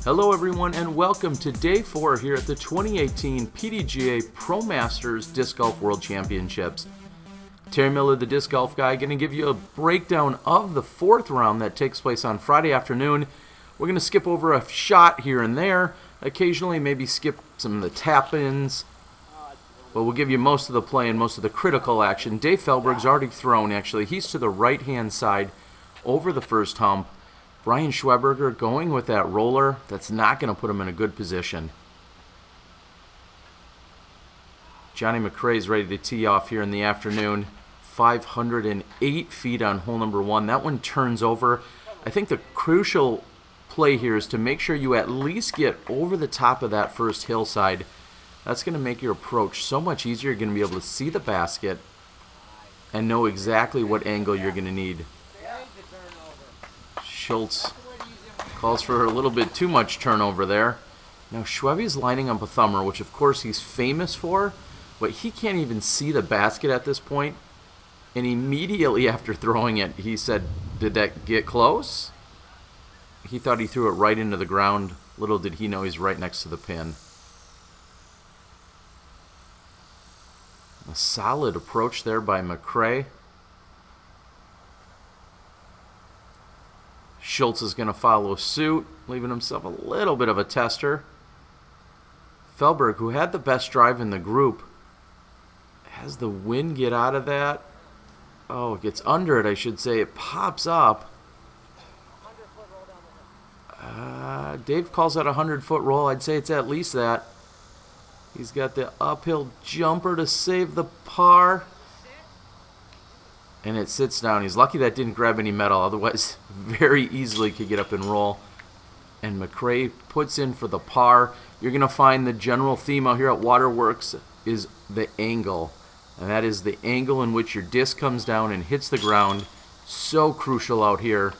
Hello everyone and welcome to day 4 here at the 2018 PDGA Pro Masters Disc Golf World Championships. Terry Miller, the Disc Golf Guy, going to give you a breakdown of the 4th round that takes place on Friday afternoon. We're going to skip over a shot here and there, occasionally maybe skip some of the tap-ins, but we'll give you most of the play and most of the critical action. Dave Feldberg's already thrown, actually. He's to the right-hand side over the first hump. Brian Schweberger going with that roller. That's not going to put him in a good position. JohnE McCray's ready to tee off here in the afternoon. 508 feet on hole number 1. That one turns over. I think the crucial play here is to make sure you at least get over the top of that first hillside. That's going to make your approach so much easier. You're going to be able to see the basket and know exactly what angle you're going to need. Schultz calls for a little bit too much turnover there. Now Schwebe's lining up a thumber, which of course he's famous for, but he can't even see the basket at this point. And immediately after throwing it, he said, "Did that get close?" He thought he threw it right into the ground. Little did he know he's right next to the pin. A solid approach there by McCray. Schultz is going to follow suit, leaving himself a little bit of a tester. Feldberg, who had the best drive in the group, has the wind get out of that. Oh, it gets under it, I should say. It pops up. Dave calls that a 100-foot roll. I'd say it's at least that. He's got the uphill jumper to save the par. And it sits down. He's lucky that didn't grab any metal. Otherwise, very easily could get up and roll. And McCray puts in for the par. You're going to find the general theme out here at Waterworks is the angle. And that is the angle in which your disc comes down and hits the ground. So crucial out here.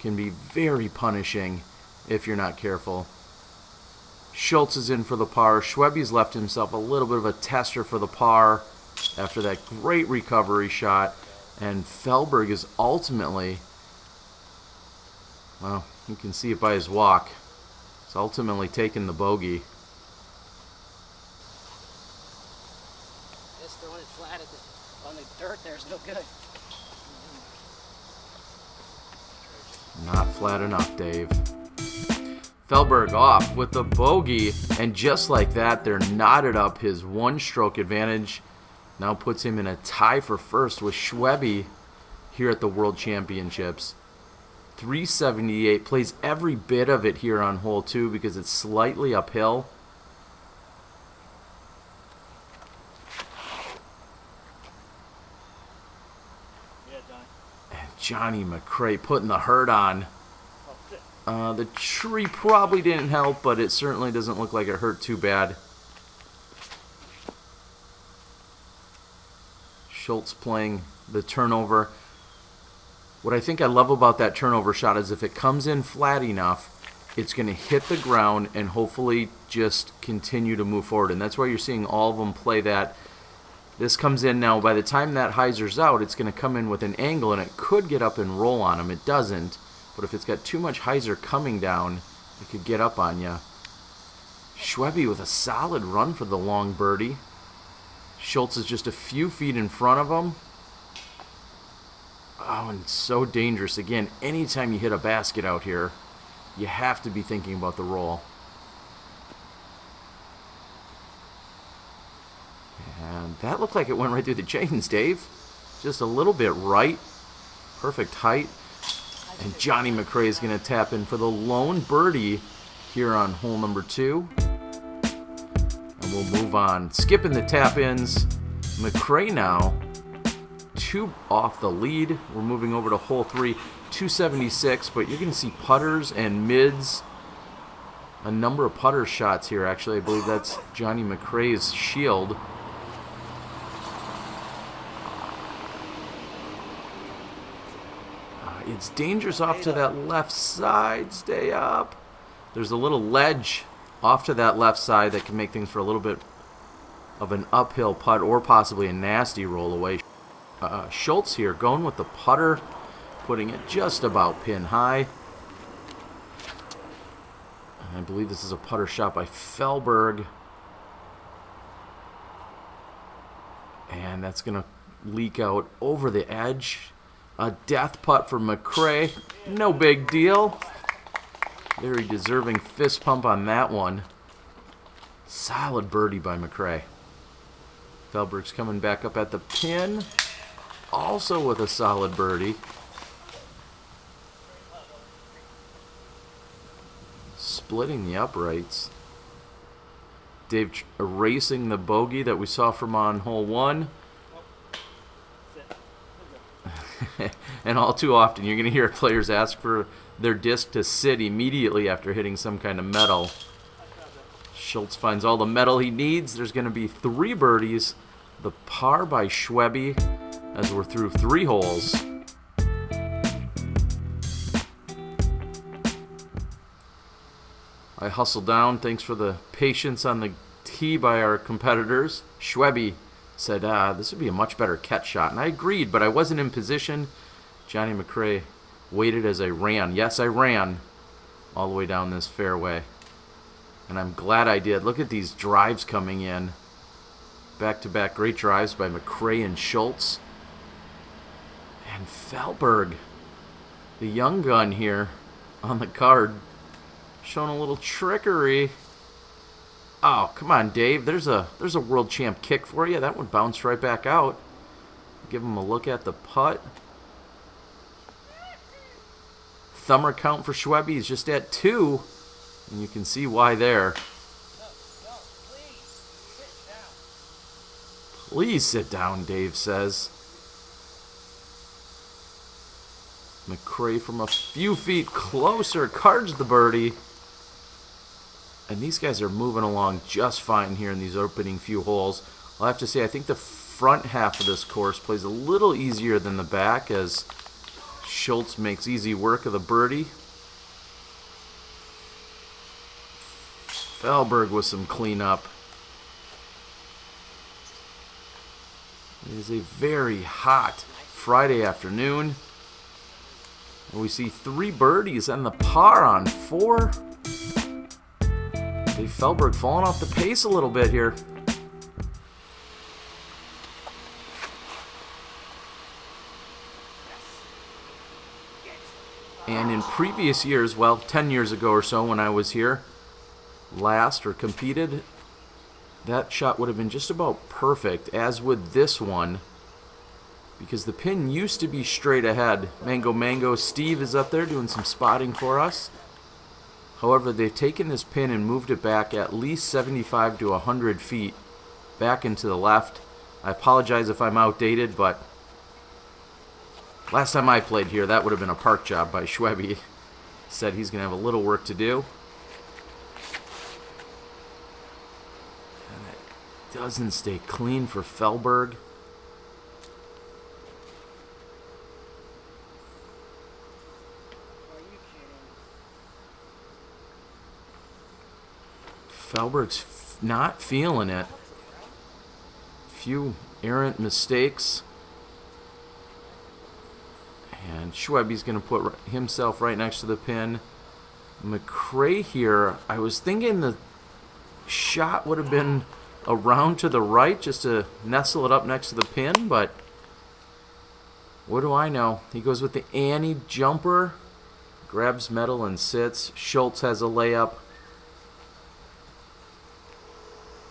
Can be very punishing if you're not careful. Schultz is in for the par. Schwebe's left himself a little bit of a tester for the par after that great recovery shot. And Feldberg is ultimately, well, you can see it by his walk, he's ultimately taken the bogey. Just throwing it flat on the dirt there's no good. Not flat enough, Dave. Feldberg off with the bogey, and just like that, they're knotted up. His one-stroke advantage now puts him in a tie for first with Schwebe here at the World Championships. 378, plays every bit of it here on hole 2 because it's slightly uphill. And JohnE McCray putting the hurt on. The tree probably didn't help, but it certainly doesn't look like it hurt too bad. Schultz playing the turnover. What I think I love about that turnover shot is if it comes in flat enough, it's going to hit the ground and hopefully just continue to move forward. And that's why you're seeing all of them play that. This comes in now. By the time that hyzer's out, it's going to come in with an angle, and it could get up and roll on him. It doesn't. But if it's got too much hyzer coming down, it could get up on you. Schwebe with a solid run for the long birdie. Schultz is just a few feet in front of him. Oh, and so dangerous. Again, anytime you hit a basket out here, you have to be thinking about the roll. And that looked like it went right through the chains, Dave. Just a little bit right. Perfect height. And JohnE McCray is going to tap in for the lone birdie here on hole number 2. And we'll move on. Skipping the tap-ins. McCray now 2 off the lead. We're moving over to hole 3, 276. But you're going to see putters and mids. A number of putter shots here, actually. I believe that's JohnE McCray's shield. It's dangerous off to that left side. Stay up. There's a little ledge off to that left side that can make things for a little bit of an uphill putt or possibly a nasty roll away. Schultz here going with the putter, putting it just about pin high. I believe this is a putter shot by Feldberg. And that's going to leak out over the edge. A death putt for McCray. No big deal. Very deserving fist pump on that one. Solid birdie by McCray. Feldberg's coming back up at the pin. Also with a solid birdie. Splitting the uprights. Dave erasing the bogey that we saw from on hole 1. And all too often you're going to hear players ask for their disc to sit immediately after hitting some kind of metal. Schultz finds all the metal he needs. There's going to be 3 birdies. The par by Schwebe as we're through 3 holes. I hustle down. Thanks for the patience on the tee by our competitors. Schwebe said, this would be a much better catch shot. And I agreed, but I wasn't in position. JohnE McCray waited as I ran. Yes, I ran all the way down this fairway. And I'm glad I did. Look at these drives coming in. Back-to-back great drives by McCray and Schultz. And Feldberg, the young gun here on the card, showing a little trickery. Oh, come on, Dave. There's a world champ kick for you. That one bounced right back out. Give him a look at the putt. Thumber count for Schwebe is just at 2. And you can see why there. Please sit down, Dave says. McCray from a few feet closer cards the birdie. And these guys are moving along just fine here in these opening few holes. I'll have to say, I think the front half of this course plays a little easier than the back as Schultz makes easy work of the birdie. Feldberg with some cleanup. It is a very hot Friday afternoon. We see 3 birdies and the par on 4. Dave Feldberg falling off the pace a little bit here. And in previous years, well, 10 years ago or so when I was here last or competed, that shot would have been just about perfect, as would this one, because the pin used to be straight ahead. Mango Steve is up there doing some spotting for us. However, they've taken this pin and moved it back at least 75 to 100 feet back into the left. I apologize if I'm outdated, but last time I played here, that would have been a park job by Schwebe. Said he's going to have a little work to do. And it doesn't stay clean for Feldberg. Feldberg's not feeling it. Few errant mistakes. And Schwebe's going to put himself right next to the pin. McCray here, I was thinking the shot would have been around to the right just to nestle it up next to the pin, but what do I know? He goes with the Annie jumper, grabs metal and sits. Schultz has a layup.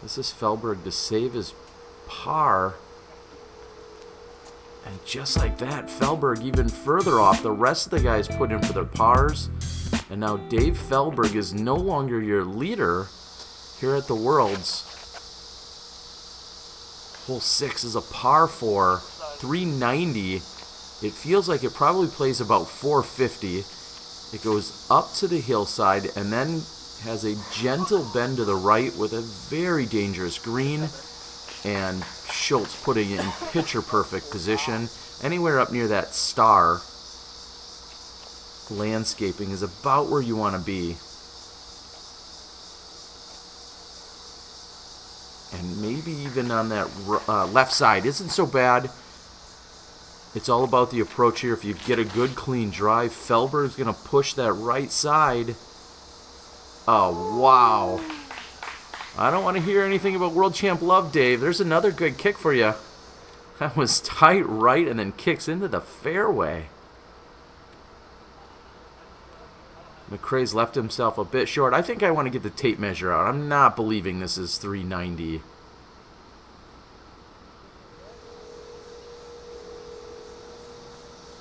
This is Feldberg to save his par. And just like that, Feldberg even further off. The rest of the guys put in for their pars. And now Dave Feldberg is no longer your leader here at the Worlds. Hole 6 is a par 4, 390. It feels like it probably plays about 450. It goes up to the hillside and then has a gentle bend to the right with a very dangerous green, and Schultz putting it in picture-perfect position. Anywhere up near that star landscaping is about where you want to be. And maybe even on that left side isn't so bad. It's all about the approach here. If you get a good clean drive, Feldberg's going to push that right side Oh, wow. I don't want to hear anything about World Champ love, Dave. There's another good kick for you. That was tight right and then kicks into the fairway. McCray's left himself a bit short. I think I want to get the tape measure out. I'm not believing this is 390.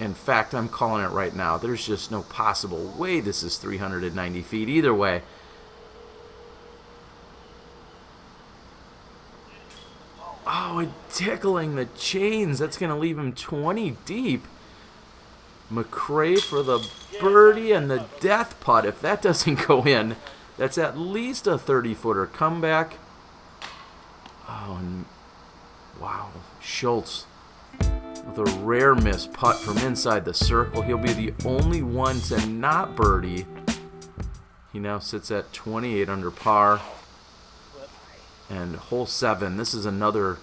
In fact, I'm calling it right now. There's just no possible way this is 390 feet either way. Oh, and tickling the chains. That's going to leave him 20 deep. McCray for the birdie and the death putt. If that doesn't go in, that's at least a 30-footer comeback. Oh, and wow. Schultz with a rare miss putt from inside the circle. He'll be the only one to not birdie. He now sits at 28 under par. And hole 7, this is another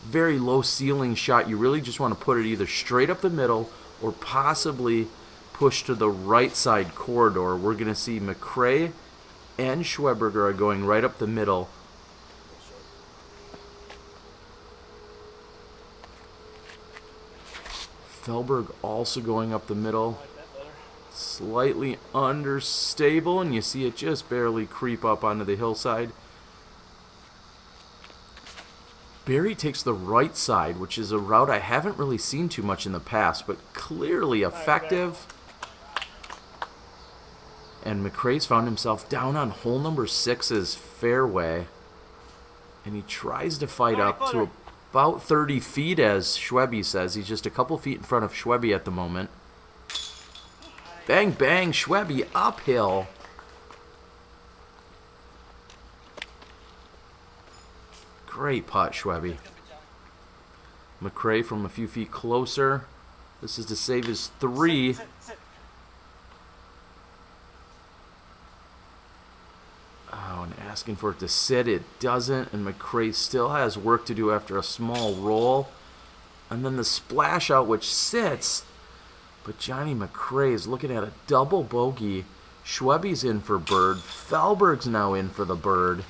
very low ceiling shot. You really just want to put it either straight up the middle or possibly push to the right side corridor. We're going to see McCray and Schweberger are going right up the middle. Feldberg also going up the middle. Slightly understable, and you see it just barely creep up onto the hillside. Barry takes the right side, which is a route I haven't really seen too much in the past, but clearly effective. And McCray's found himself down on hole number 6's fairway. And he tries to fight up to about 30 feet, as Schwebe says. He's just a couple feet in front of Schwebe at the moment. Bang, bang, Schwebe uphill. Great putt, Schwebe. McCray from a few feet closer. This is to save his 3. Oh, and asking for it to sit. It doesn't, and McCray still has work to do after a small roll. And then the splash out, which sits. But JohnE McCray is looking at a double bogey. Schwebe's in for bird. Feldberg's now in for the bird.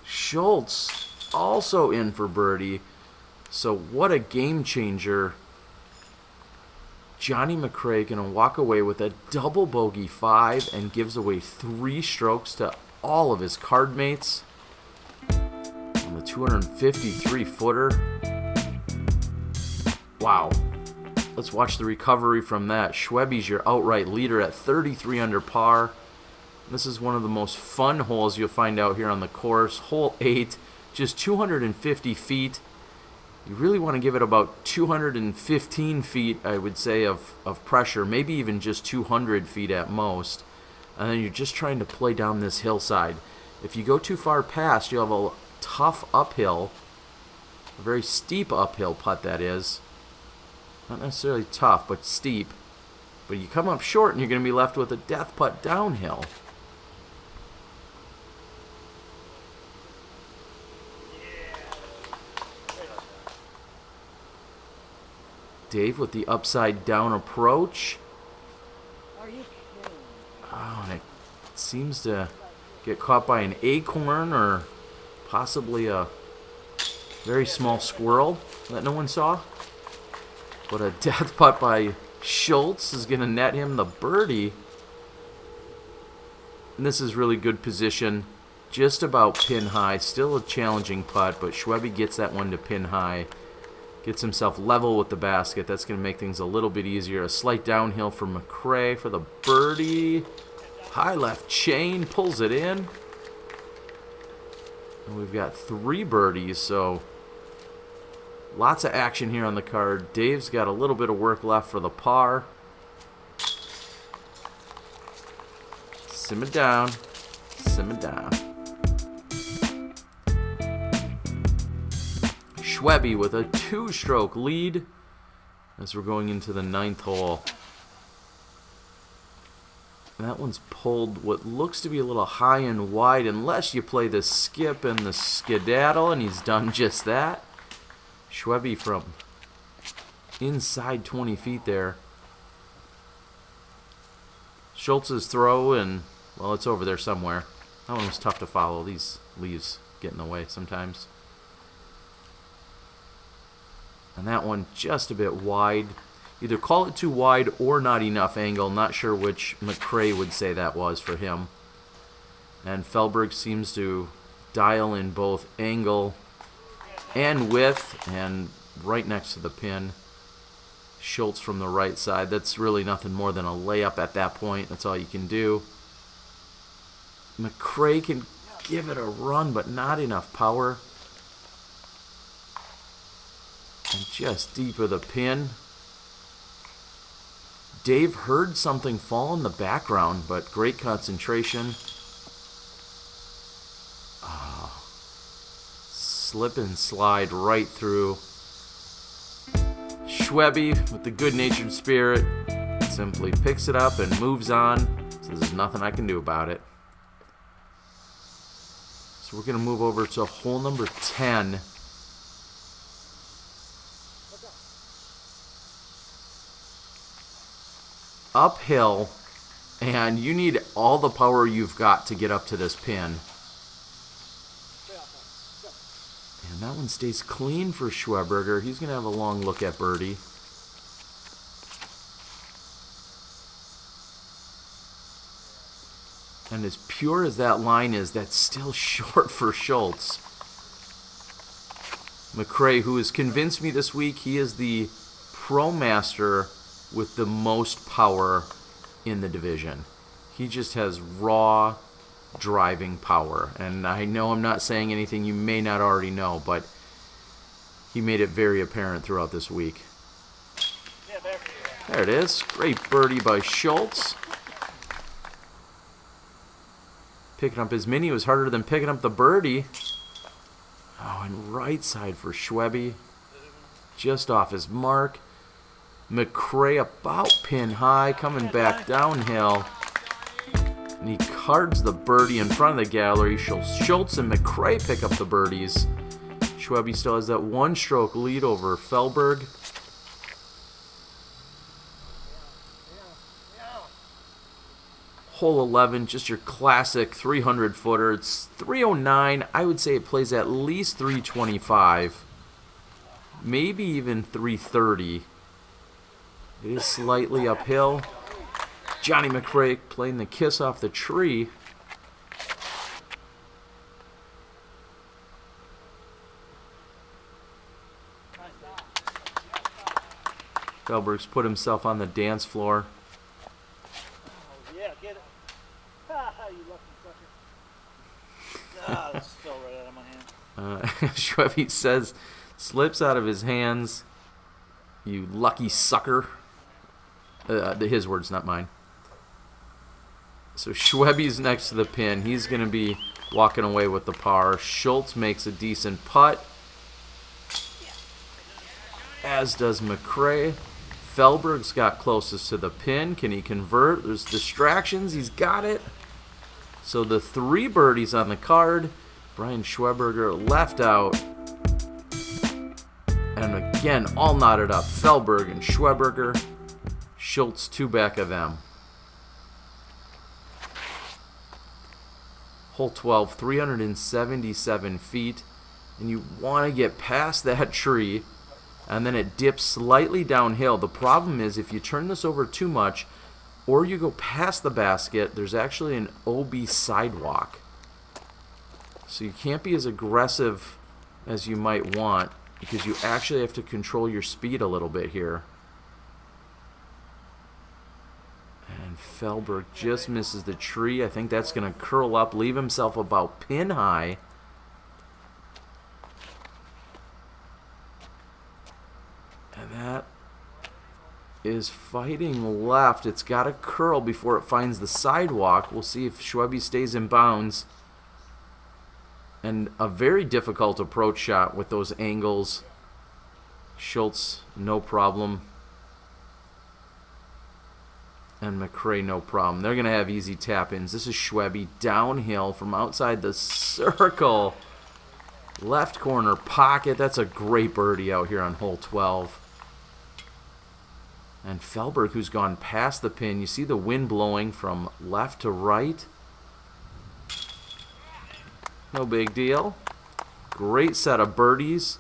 Schultz also in for birdie. So what a game changer. JohnE McCray going to walk away with a double bogey 5 and gives away 3 strokes to all of his card mates on the 253-footer. Wow. Let's watch the recovery from that. Schwebe's your outright leader at 33 under par. This is one of the most fun holes you'll find out here on the course. Hole 8, just 250 feet. You really want to give it about 215 feet, I would say, of pressure. Maybe even just 200 feet at most. And then you're just trying to play down this hillside. If you go too far past, you'll have a tough uphill. A very steep uphill putt, that is. Not necessarily tough, but steep. But you come up short and you're going to be left with a death putt downhill. Dave with the upside down approach. Are you kidding? Oh, and it seems to get caught by an acorn or possibly a very small squirrel that no one saw. But a death putt by Schultz is going to net him the birdie. And this is really good position. Just about pin high. Still a challenging putt, but Schwebe gets that one to pin high. Gets himself level with the basket. That's going to make things a little bit easier. A slight downhill for McCray for the birdie. High left chain. Pulls it in. And we've got 3 birdies, so lots of action here on the card. Dave's got a little bit of work left for the par. Simmer down. Simmer down. Schwebe with a 2-stroke lead as we're going into the 9th hole. And that one's pulled what looks to be a little high and wide unless you play the skip and the skedaddle, and he's done just that. Schwebe from inside 20 feet there. Schultz's throw, and, well, it's over there somewhere. That one was tough to follow. These leaves get in the way sometimes. And that one just a bit wide. Either call it too wide or not enough angle. Not sure which McCray would say that was for him. And Feldberg seems to dial in both angle and width, and right next to the pin. Schultz from the right side. That's really nothing more than a layup at that point. That's all you can do. McCray can give it a run, but not enough power. And just deep of the pin. Dave heard something fall in the background, but great concentration. Slip and slide right through. Schweby, with the good-natured spirit, simply picks it up and moves on. Says there's nothing I can do about it. So we're going to move over to hole number 10. Uphill, and you need all the power you've got to get up to this pin. And that one stays clean for Schweberger. He's going to have a long look at birdie. And as pure as that line is, that's still short for Schultz. McCray, who has convinced me this week, he is the pro master with the most power in the division. He just has raw driving power. And I know I'm not saying anything you may not already know, but he made it very apparent throughout this week. There it is. Great birdie by Schultz. Picking up his mini was harder than picking up the birdie. Oh, and right side for Schweby. Just off his mark. McCray about pin high, coming back downhill. And he cards the birdie in front of the gallery. Schultz and McCray pick up the birdies. Schweby still has that one-stroke lead over Feldberg. Hole 11, just your classic 300-footer. It's 309. I would say it plays at least 325. Maybe even 330. It is slightly uphill. JohnE McCray playing the kiss off the tree. Feldberg's put himself on the dance floor. Oh, yeah, get it. You lucky sucker. This fell right out of my hand. Schweby says, slips out of his hands. You lucky sucker. His words, not mine. So Schweby's next to the pin. He's going to be walking away with the par. Schultz makes a decent putt, as does McCray. Feldberg's got closest to the pin. Can he convert? There's distractions. He's got it. So the 3 birdies on the card. Brian Schweberger left out. And again, all knotted up. Feldberg and Schweberger. Schultz 2 back of them. Hole 12, 377 feet. And you want to get past that tree. And then it dips slightly downhill. The problem is if you turn this over too much or you go past the basket, there's actually an OB sidewalk. So you can't be as aggressive as you might want because you actually have to control your speed a little bit here. And Feldberg just misses the tree. I think that's going to curl up, leave himself about pin high. And that is fighting left. It's got to curl before it finds the sidewalk. We'll see if Schweby stays in bounds. And a very difficult approach shot with those angles. Schultz, no problem. And McCray, no problem. They're going to have easy tap-ins. This is Schweby downhill from outside the circle. Left corner pocket. That's a great birdie out here on hole 12. And Feldberg, who's gone past the pin. You see the wind blowing from left to right. No big deal. Great set of birdies.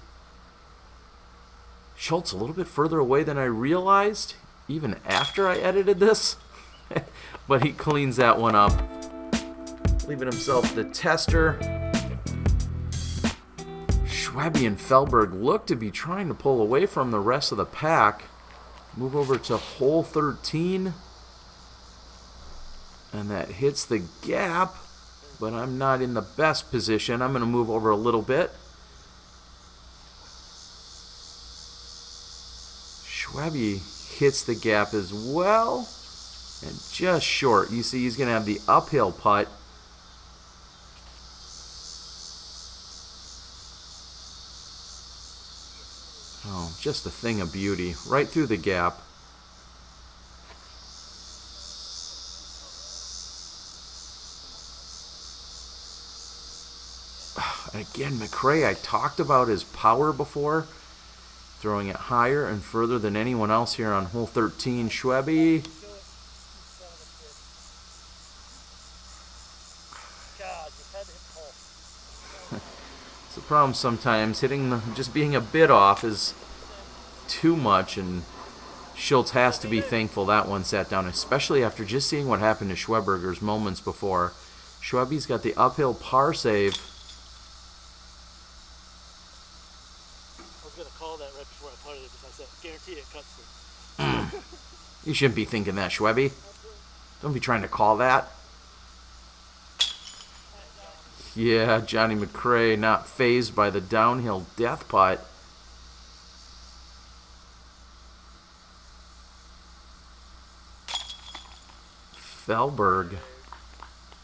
Schultz a little bit further away than I realized, even after I edited this. But he cleans that one up, leaving himself the tester. Schwebe and Feldberg look to be trying to pull away from the rest of the pack. Move over to hole 13. And that hits the gap, but I'm not in the best position. I'm going to move over a little bit. Schwebe hits the gap as well, and just short. You see he's going to have the uphill putt. Oh, just a thing of beauty. Right through the gap. Again, McCray, I talked about his power before. Throwing it higher and further than anyone else here on hole 13. Schwebe. It's a problem sometimes. Just being a bit off is too much, and Schultz has to be thankful that one sat down, especially after just seeing what happened to Schweberger's moments before. Schwebe's got the uphill par save. Guarantee it cuts through. You shouldn't be thinking that, Schwebe. Don't be trying to call that. Yeah, JohnE McCray not fazed by the downhill death putt. Feldberg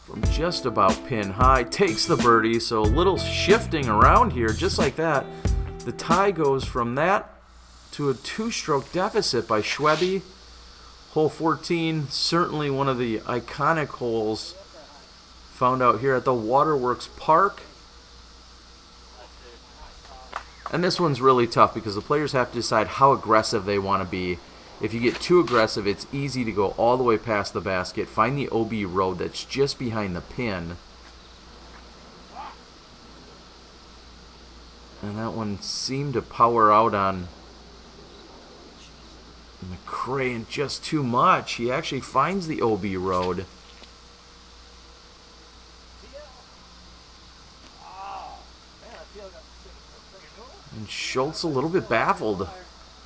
from just about pin high takes the birdie, so a little shifting around here just like that. The tie goes from that to a two-stroke deficit by Schwebe. Hole 14, certainly one of the iconic holes found out here at the Waterworks Park. And this one's really tough because the players have to decide how aggressive they want to be. If you get too aggressive, it's easy to go all the way past the basket, find the OB road that's just behind the pin. And that one seemed to power out on McCray, and just too much. He actually finds the OB road. And Schultz a little bit baffled.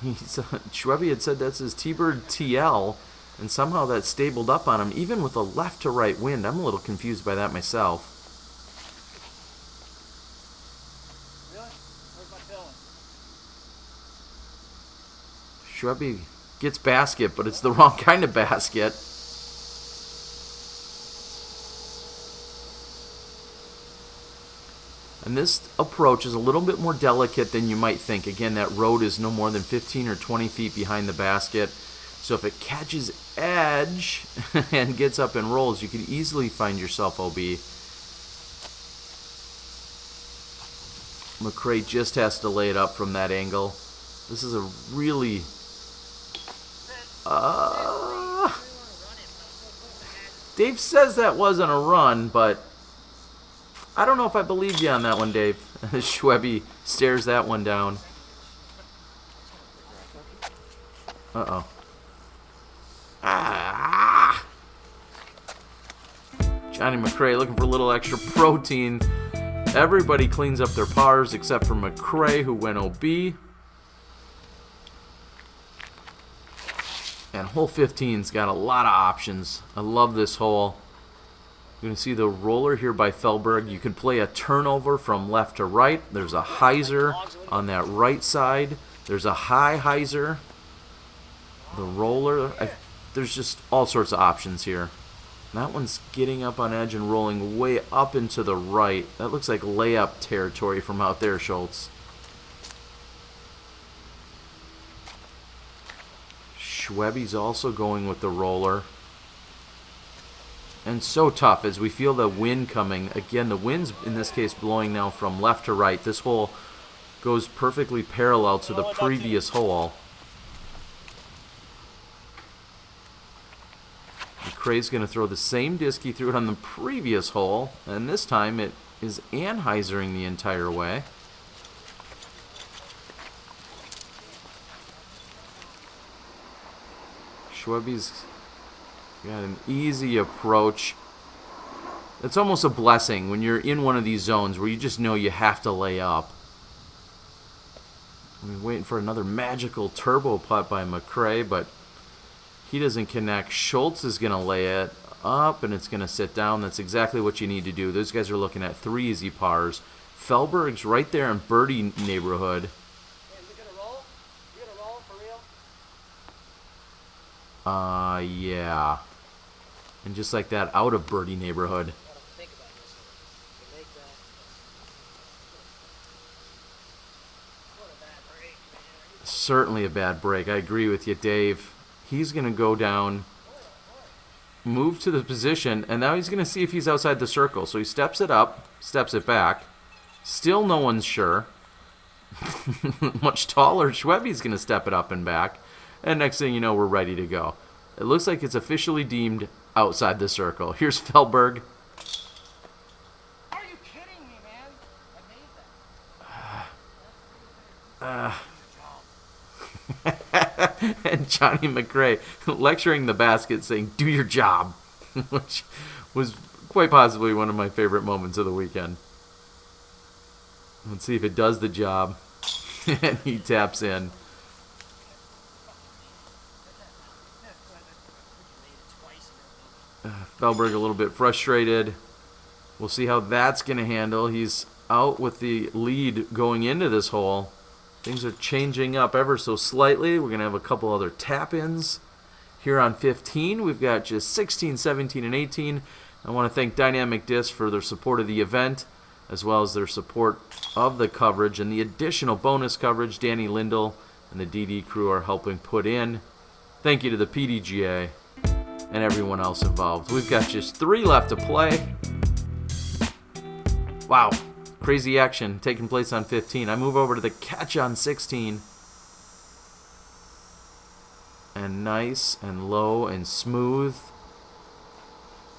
Schwebe had said that's his T-Bird TL, and somehow that stabled up on him, even with a left to right wind. I'm a little confused by that myself. Schwebe gets basket, but it's the wrong kind of basket. And this approach is a little bit more delicate than you might think. Again, that road is no more than 15 or 20 feet behind the basket. So if it catches edge and gets up and rolls, you could easily find yourself OB. McCray just has to lay it up from that angle. This is a really... Dave says that wasn't a run, but I don't know if I believe you on that one, Dave. Schwebe stares that one down. Uh-oh. JohnE McCray looking for a little extra protein. Everybody cleans up their pars except for McCray, who went OB. And hole 15's got a lot of options. I love this hole. You're going to see the roller here by Feldberg. You can play a turnover from left to right. There's a hyzer on that right side. There's a high hyzer. The roller. There's just all sorts of options here. That one's getting up on edge and rolling way up into the right. That looks like layup territory from out there, Schultz. Schwebe's also going with the roller. And so tough as we feel the wind coming. Again, the wind's in this case blowing now from left to right. This hole goes perfectly parallel to the previous hole. McCray's going to throw the same disc he threw it on the previous hole, and this time it is anhysering the entire way. Schwebe's got an easy approach. It's almost a blessing when you're in one of these zones where you just know you have to lay up. We're waiting for another magical turbo putt by McCray, but he doesn't connect. Schultz is going to lay it up, and it's going to sit down. That's exactly what you need to do. Those guys are looking at 3 easy pars. Feldberg's right there in birdie neighborhood. Hey, is it gonna roll? You gonna roll for real? Yeah. And just like that, out of birdie neighborhood. Gotta think about this. You make that. What a bad break, man. Certainly a bad break. I agree with you, Dave. He's going to go down, move to the position, and now he's going to see if he's outside the circle. So he steps it up, steps it back. Still no one's sure. Much taller Schwebe's going to step it up and back. And next thing you know, we're ready to go. It looks like it's officially deemed outside the circle. Here's Feldberg. Are you kidding me, man? I made that. And JohnE McCray lecturing the basket saying, "Do your job," which was quite possibly one of my favorite moments of the weekend. Let's see if it does the job. And he taps in. Feldberg a little bit frustrated. We'll see how that's going to handle. He's out with the lead going into this hole. Things are changing up ever so slightly. We're going to have a couple other tap-ins here on 15. We've got just 16, 17, and 18. I want to thank Dynamic Disc for their support of the event, as well as their support of the coverage and the additional bonus coverage Danny Lindell and the DD crew are helping put in. Thank you to the PDGA and everyone else involved. We've got just 3 left to play. Wow. Crazy action taking place on 15. I move over to the catch on 16. And nice and low and smooth.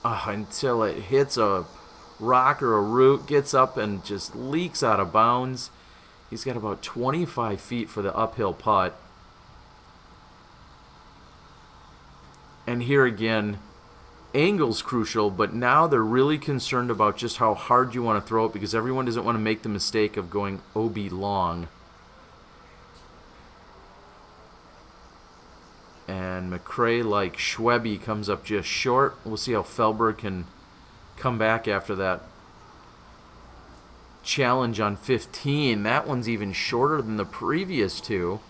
Until it hits a rock or a root, gets up and just leaks out of bounds. He's got about 25 feet for the uphill putt. And here again, angle's crucial, but now they're really concerned about just how hard you want to throw it because everyone doesn't want to make the mistake of going OB long. And McCray, like Schwebe, comes up just short. We'll see how Feldberg can come back after that challenge on 15. That one's even shorter than the previous 2.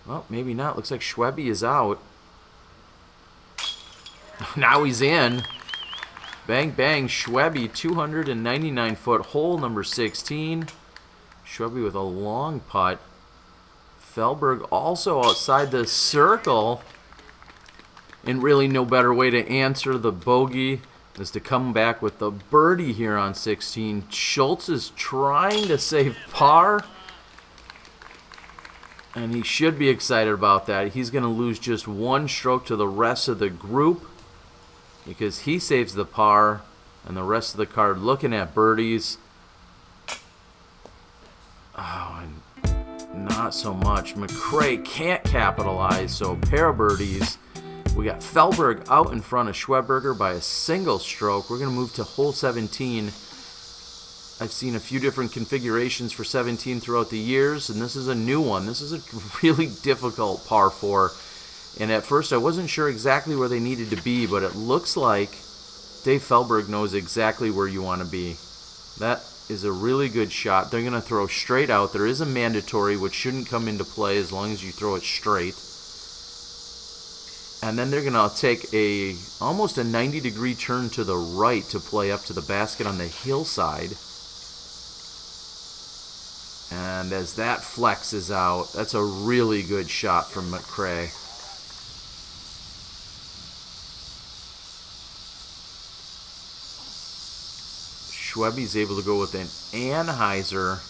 Well, maybe not. Looks like Schwebe is out. Now he's in. Bang, bang. Schwebe, 299-foot hole, number 16. Schwebe with a long putt. Feldberg also outside the circle. And really no better way to answer the bogey is to come back with the birdie here on 16. Schultz is trying to save par. And he should be excited about that. He's going to lose just 1 stroke to the rest of the group, because he saves the par, and the rest of the card looking at birdies. Oh, and not so much. McCray can't capitalize, so a pair of birdies. We got Feldberg out in front of Schweberger by a single stroke. We're going to move to hole 17. I've seen a few different configurations for 17 throughout the years, and this is a new one. This is a really difficult par 4. And at first I wasn't sure exactly where they needed to be, but it looks like Dave Feldberg knows exactly where you want to be. That is a really good shot. They're going to throw straight out. There is a mandatory, which shouldn't come into play as long as you throw it straight. And then they're going to take almost a 90-degree turn to the right to play up to the basket on the hillside. And as that flexes out, that's a really good shot from McCray. Schwebe's able to go with an anhyzer,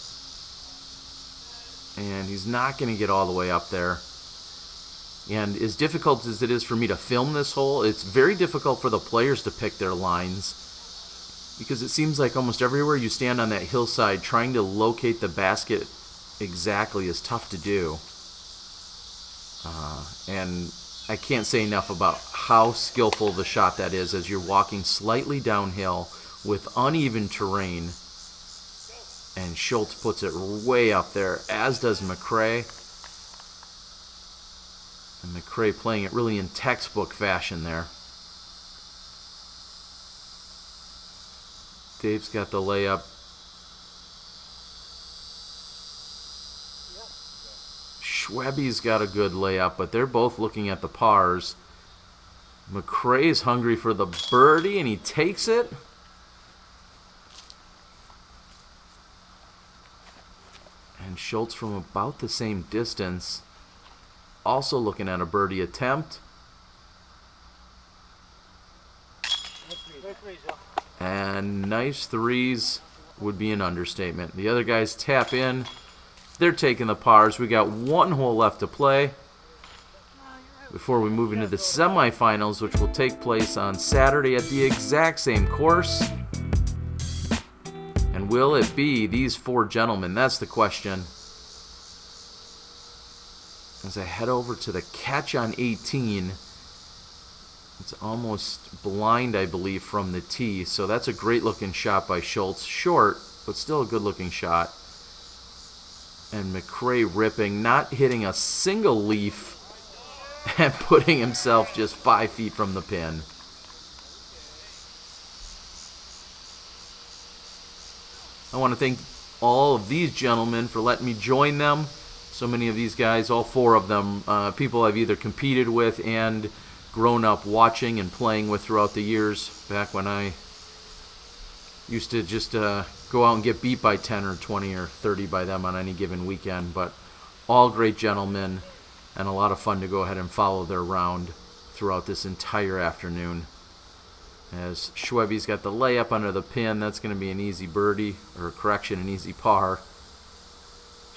and he's not going to get all the way up there. And as difficult as it is for me to film this hole, it's very difficult for the players to pick their lines, because it seems like almost everywhere you stand on that hillside, trying to locate the basket exactly is tough to do. And I can't say enough about how skillful the shot that is as you're walking slightly downhill with uneven terrain. And Schultz puts it way up there, as does McCray. And McCray playing it really in textbook fashion there. Dave's got the layup. Schweby's got a good layup, but they're both looking at the pars. McCray's hungry for the birdie, and he takes it. And Schultz from about the same distance, also looking at a birdie attempt. And nice threes would be an understatement. The other guys tap in. They're taking the pars. We got one hole left to play before we move into the semifinals, which will take place on Saturday at the exact same course. And will it be these four gentlemen? That's the question. As I head over to the catch on 18, it's almost blind, I believe, from the tee. So that's a great looking shot by Schultz. Short, but still a good looking shot. And McCray ripping, not hitting a single leaf, and putting himself just 5 feet from the pin. I want to thank all of these gentlemen for letting me join them. So many of these guys, all four of them, people I've either competed with and grown up watching and playing with throughout the years, back when I used to just go out and get beat by 10 or 20 or 30 by them on any given weekend. But all great gentlemen, and a lot of fun to go ahead and follow their round throughout this entire afternoon. As Schweby's got the layup under the pin, that's going to be an easy birdie, or correction, an easy par.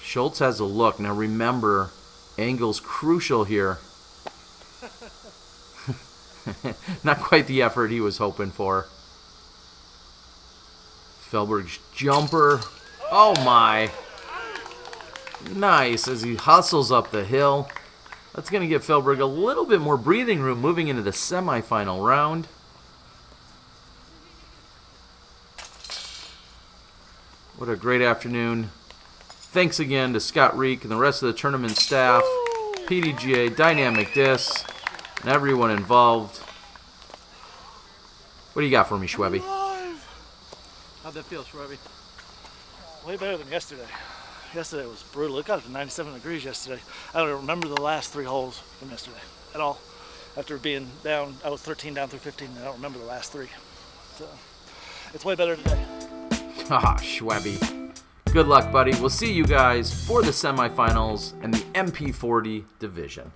Schultz has a look. Now remember, angle's crucial here. Not quite the effort he was hoping for. Feldberg's jumper. Oh my. Nice, as he hustles up the hill. That's going to give Feldberg a little bit more breathing room moving into the semifinal round. What a great afternoon. Thanks again to Scott Reek and the rest of the tournament staff, PDGA, Dynamic Discs, and everyone involved. What do you got for me, Schweby? How'd that feel, Schweby? Way better than yesterday. Yesterday was brutal. It got up to 97 degrees yesterday. I don't remember the last three holes from yesterday at all. After being down, I was 13 down through 15, and I don't remember the last three. So it's way better today. Ah, Schweby. Good luck, buddy. We'll see you guys for the semifinals and the MP40 division.